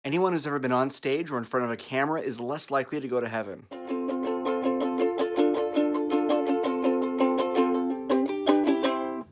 Anyone who's ever been on stage or in front of a camera is less likely to go to heaven.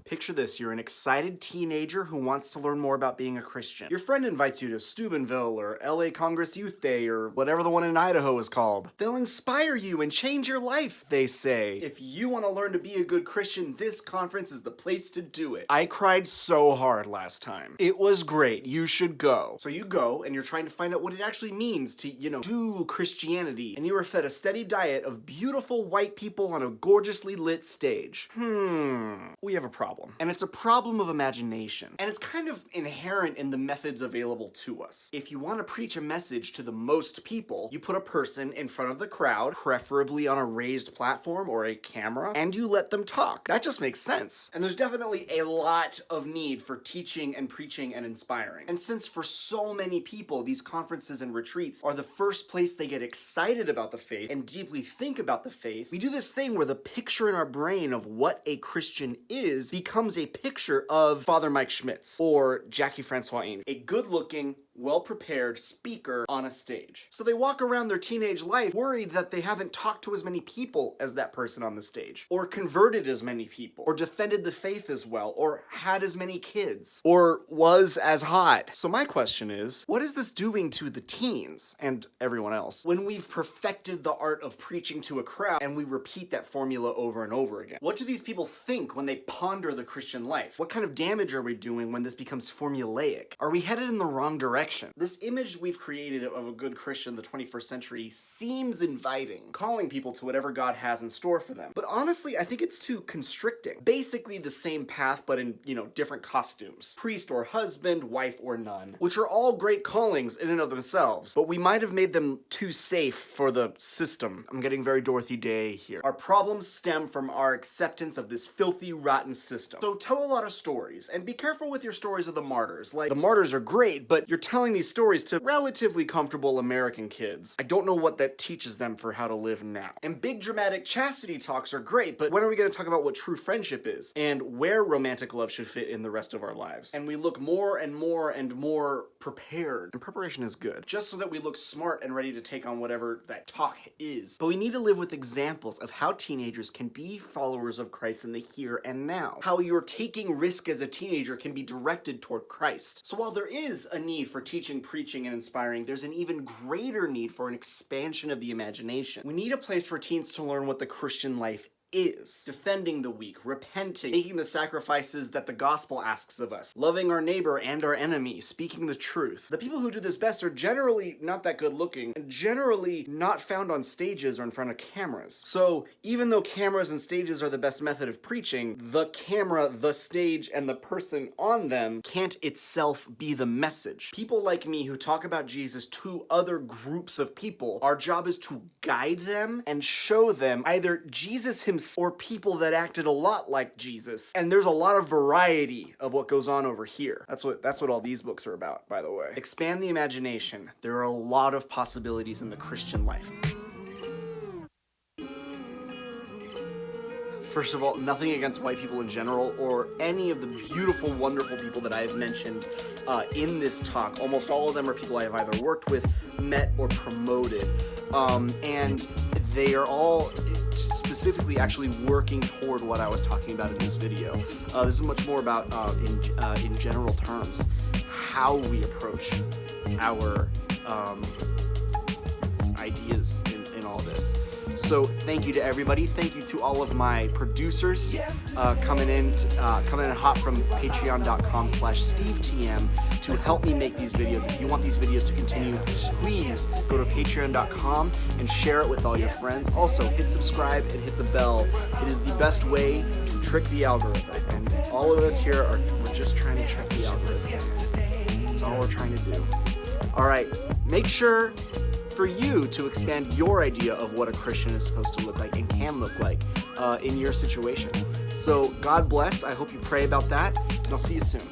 Picture this, you're an excited teenager who wants to learn more about being a Christian. Your friend invites you to Steubenville or LA Congress Youth Day or whatever the one in Idaho is called. They'll inspire you and change your life, they say. If you want to learn to be a good Christian, this conference is the place to do it. I cried so hard last time. It was great, you should go. So you go and you're trying to find out what it actually means to, do Christianity. And you are fed a steady diet of beautiful white people on a gorgeously lit stage. We have a problem. And it's a problem of imagination. And it's kind of inherent in the methods available to us. If you want to preach a message to the most people, you put a person in front of the crowd, preferably on a raised platform or a camera, and you let them talk. That just makes sense. And there's definitely a lot of need for teaching and preaching and inspiring. And since for so many people, these conferences and retreats are the first place they get excited about the faith and deeply think about the faith, we do this thing where the picture in our brain of what a Christian is becomes a picture of Father Mike Schmitz or Jackie Francois Amy, a good-looking, well-prepared speaker on a stage. So they walk around their teenage life worried that they haven't talked to as many people as that person on the stage, or converted as many people, or defended the faith as well, or had as many kids, or was as hot. So my question is, what is this doing to the teens and everyone else when we've perfected the art of preaching to a crowd and we repeat that formula over and over again? What do these people think when they ponder the Christian life? What kind of damage are we doing when this becomes formulaic? Are we headed in the wrong direction? This image we've created of a good Christian in the 21st century seems inviting, calling people to whatever God has in store for them. But honestly, I think it's too constricting. Basically the same path, but in, different costumes. Priest or husband, wife or nun, which are all great callings in and of themselves, but we might have made them too safe for the system. I'm getting very Dorothy Day here. Our problems stem from our acceptance of this filthy, rotten system. So tell a lot of stories, and be careful with your stories of the martyrs. Like, the martyrs are great, but you're telling these stories to relatively comfortable American kids. I don't know what that teaches them for how to live now. And big dramatic chastity talks are great, but when are we going to talk about what true friendship is and where romantic love should fit in the rest of our lives? And we look more and more and more prepared. And preparation is good, just so that we look smart and ready to take on whatever that talk is. But we need to live with examples of how teenagers can be followers of Christ in the here and now. How your taking risk as a teenager can be directed toward Christ. So while there is a need for teaching, preaching, and inspiring, there's an even greater need for an expansion of the imagination. We need a place for teens to learn what the Christian life is. Defending the weak, repenting, making the sacrifices that the gospel asks of us, loving our neighbor and our enemy, speaking the truth. The people who do this best are generally not that good looking, and generally not found on stages or in front of cameras. So even though cameras and stages are the best method of preaching, the camera, the stage, and the person on them can't itself be the message. People like me who talk about Jesus to other groups of people, our job is to guide them and show them either Jesus himself or people that acted a lot like Jesus. And there's a lot of variety of what goes on over here. That's what all these books are about, by the way. Expand the imagination. There are a lot of possibilities in the Christian life. First of all, nothing against white people in general or any of the beautiful, wonderful people that I have mentioned in this talk. Almost all of them are people I have either worked with, met, or promoted. And they are all specifically actually working toward what I was talking about in this video. This is much more about, in general terms, how we approach our ideas in all this. So thank you to everybody. Thank you to all of my producers coming in hot from patreon.com/SteveTM to help me make these videos. If you want these videos to continue, please go to patreon.com and share it with all your friends. Also, hit subscribe and hit the bell. It is the best way to trick the algorithm. And all of us here we're just trying to trick the algorithm. That's all we're trying to do. All right, make sure for you to expand your idea of what a Christian is supposed to look like and can look like in your situation. So God bless. I hope you pray about that, and I'll see you soon.